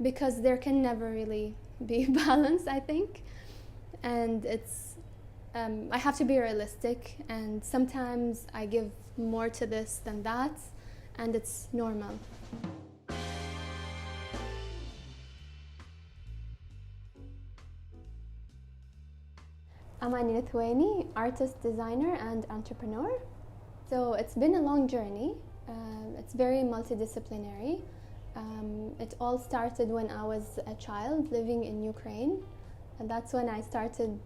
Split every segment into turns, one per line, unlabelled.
because there can never really be balance, I think. And it's I have to be realistic, and sometimes I give more to this than that, and it's normal. Amani AlThuwaini, artist, designer, and entrepreneur. So it's been a long journey. It's very multidisciplinary. It all started when I was a child living in Ukraine. And that's when I started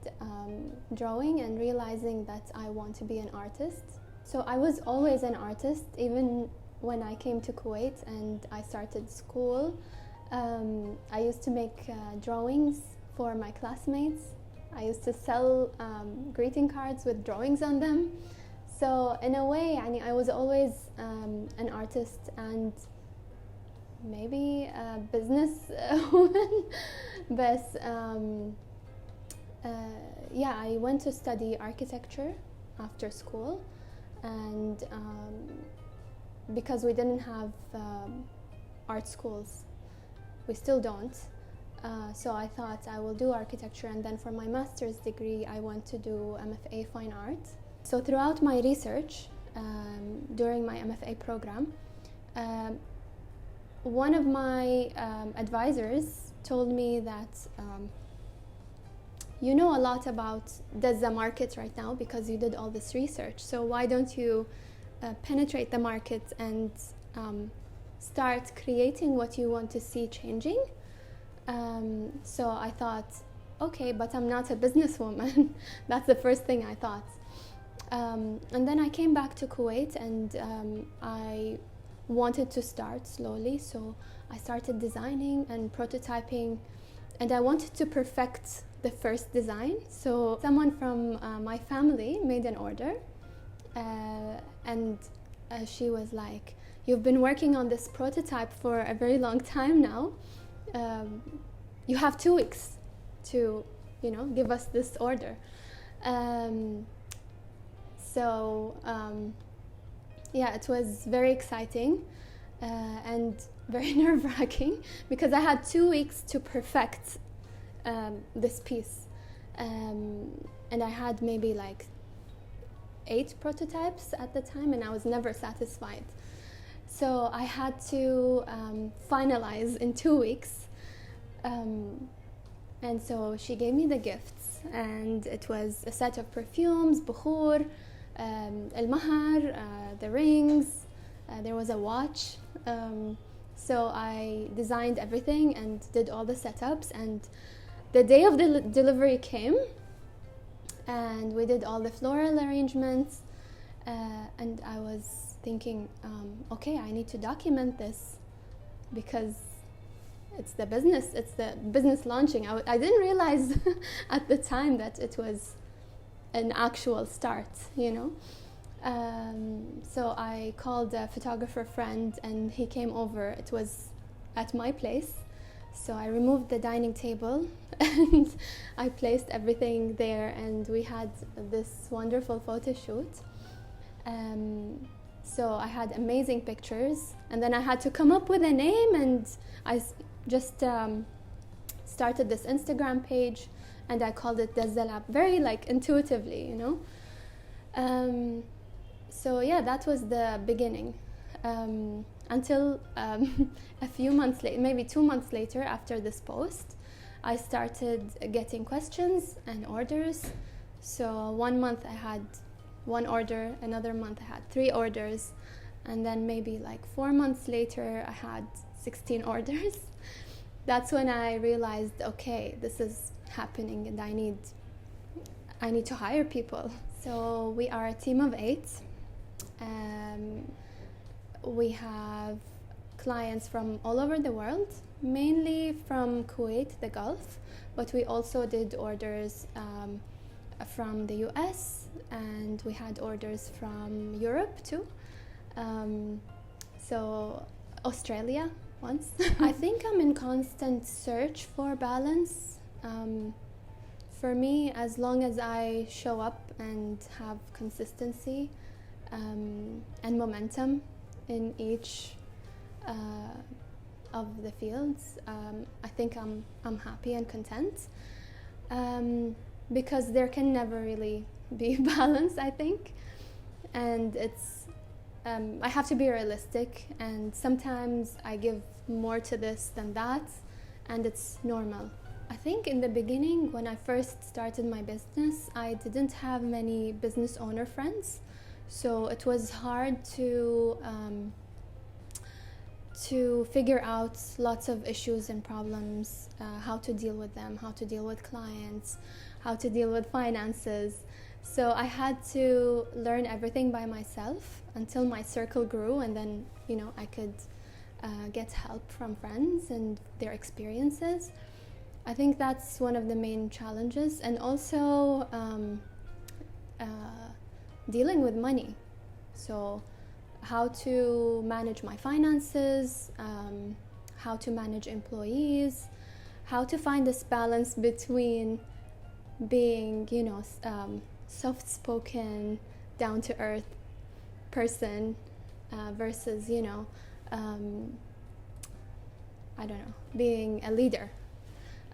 drawing and realizing that I want to be an artist. So I was always an artist, even when I came to Kuwait and I started school. I used to make drawings for my classmates. I used to sell greeting cards with drawings on them. So in a way, I was always an artist and maybe a business woman. But yeah, I went to study architecture after school, and because we didn't have art schools, we still don't. So I thought I will do architecture, and then for my master's degree I went to do MFA Fine Art. So throughout my research, during my MFA program, one of my advisors told me that you know a lot about the market right now because you did all this research, so why don't you penetrate the market and start creating what you want to see changing? So I thought, okay, but I'm not a businesswoman. That's the first thing I thought. And then I came back to Kuwait, and I wanted to start slowly, so I started designing and prototyping, and I wanted to perfect the first design. So someone from my family made an order, and she was like, "You've been working on this prototype for a very long time now. You have 2 weeks to, give us this order." Yeah, it was very exciting and very nerve-wracking because I had 2 weeks to perfect this piece, and I had maybe like 8 prototypes at the time, and I was never satisfied. So I had to finalize in 2 weeks, and so she gave me the gifts, and it was a set of perfumes, bukhur, al-mahar, the rings, there was a watch. So I designed everything and did all the setups, and the day of the delivery came, and we did all the floral arrangements, and I was thinking, okay, I need to document this because it's the business launching. I didn't realize at the time that it was an actual start, So I called a photographer friend, and he came over. It was at my place. So I removed the dining table and I placed everything there, and we had this wonderful photo shoot. So I had amazing pictures, and then I had to come up with a name, and I just started this Instagram page, and I called it Dazzalab, very intuitively, So yeah, that was the beginning. Until a few months later, maybe 2 months later after this post, I started getting questions and orders. So 1 month I had 1 order, another month I had 3 orders, and then maybe 4 months later I had 16 orders. That's when I realized, okay, this is happening, and I need to hire people. So we are a team of 8. We have clients from all over the world, mainly from Kuwait, the Gulf, but we also did orders from the US, and we had orders from Europe too. So Australia once. I think I'm in constant search for balance. For me, as long as I show up and have consistency and momentum in each of the fields, I think I'm happy and content, because there can never really be balance, I think, and it's I have to be realistic, and sometimes I give more to this than that, and it's normal. I think in the beginning, when I first started my business, I didn't have many business owner friends, so it was hard to figure out lots of issues and problems, how to deal with them, how to deal with clients, how to deal with finances. So I had to learn everything by myself until my circle grew, and then, you know, I could get help from friends and their experiences. I think that's one of the main challenges, and also dealing with money. So how to manage my finances, how to manage employees, how to find this balance between being, you know, soft-spoken, down-to-earth person versus, you know, I don't know, being a leader.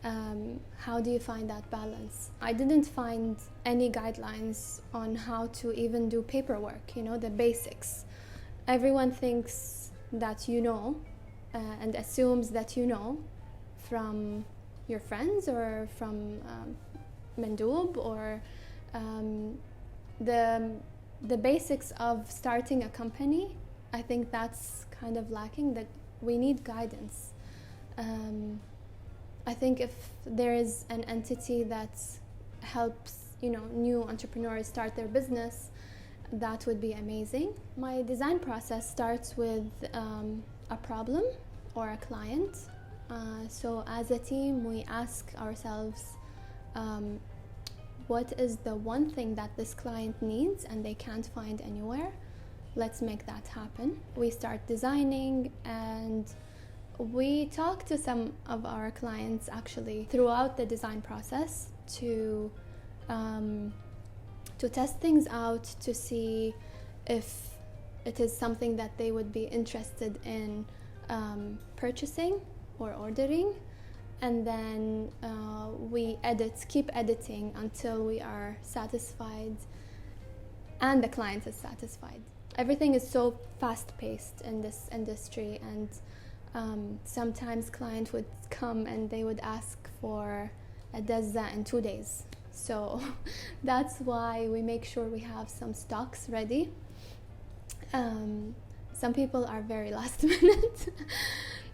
How do you find that balance? I didn't find any guidelines on how to even do paperwork, you know, the basics. Everyone thinks that you know and assumes that you know from your friends or from mandoob, or the basics of starting a company. I think that's kind of lacking, that we need guidance. I think if there is an entity that helps, you know, new entrepreneurs start their business, that would be amazing. My design process starts with a problem or a client. So as a team, we ask ourselves, what is the one thing that this client needs and they can't find anywhere? Let's make that happen. We start designing, and we talk to some of our clients actually throughout the design process to test things out, to see if it is something that they would be interested in purchasing or ordering. And then we keep editing until we are satisfied and the client is satisfied. Everything is so fast-paced in this industry, and sometimes clients would come and they would ask for a dazza in 2 days. So that's why we make sure we have some stocks ready. Some people are very last minute.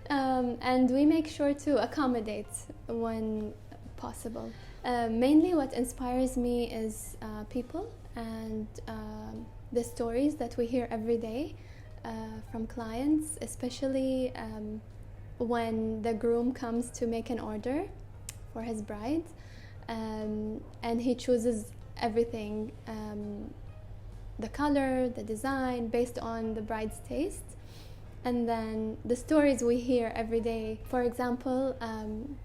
And we make sure to accommodate when possible. Mainly what inspires me is people and the stories that we hear every day from clients, especially when the groom comes to make an order for his bride, and he chooses everything, the color, the design, based on the bride's taste. And then the stories we hear every day. For example,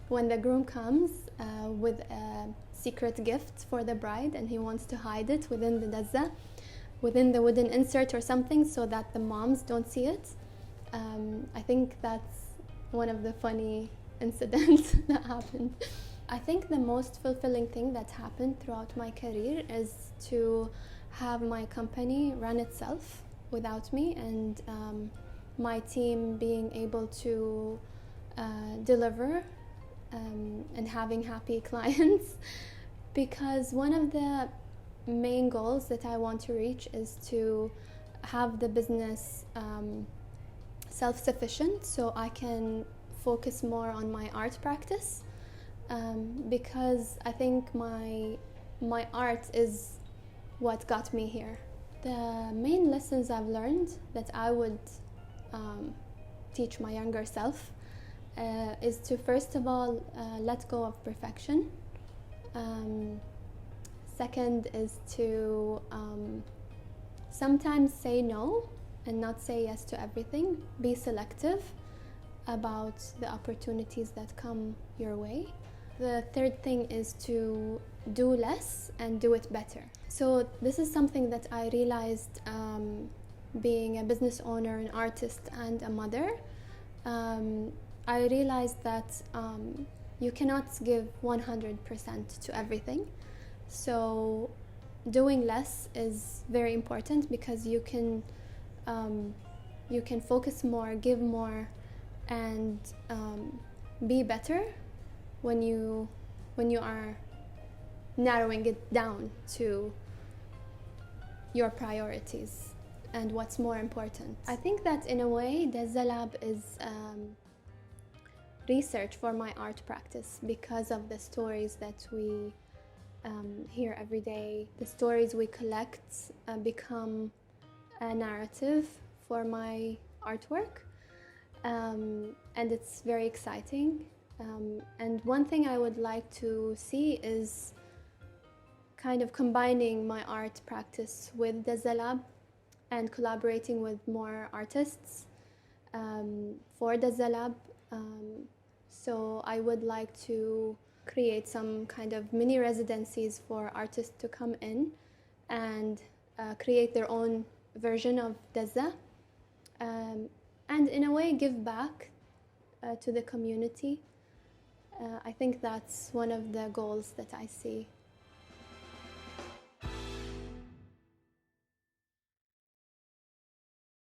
when the groom comes with a secret gift for the bride and he wants to hide it within the dazza, within the wooden insert or something, so that the moms don't see it. I think that's one of the funny incidents that happened. I think the most fulfilling thing that happened throughout my career is to have my company run itself without me, and my team being able to deliver and having happy clients. Because one of the main goals that I want to reach is to have the business self-sufficient, so I can focus more on my art practice, because I think my art is what got me here. The main lessons I've learned that I would teach my younger self is to, first of all, let go of perfection. Second is to sometimes say no and not say yes to everything. Be selective about the opportunities that come your way. The third thing is to do less and do it better. So this is something that I realized being a business owner, an artist, and a mother. I realized that you cannot give 100% to everything. So doing less is very important because you can focus more, give more, and be better when you are narrowing it down to your priorities and what's more important. I think that in a way the lab is research for my art practice because of the stories that we hear every day. The stories we collect become a narrative for my artwork, and it's very exciting. And one thing I would like to see is kind of combining my art practice with the lab and collaborating with more artists for the lab. So I would like to create some kind of mini residencies for artists to come in and create their own version of Dazza, and in a way give back to the community. I think that's one of the goals that I see.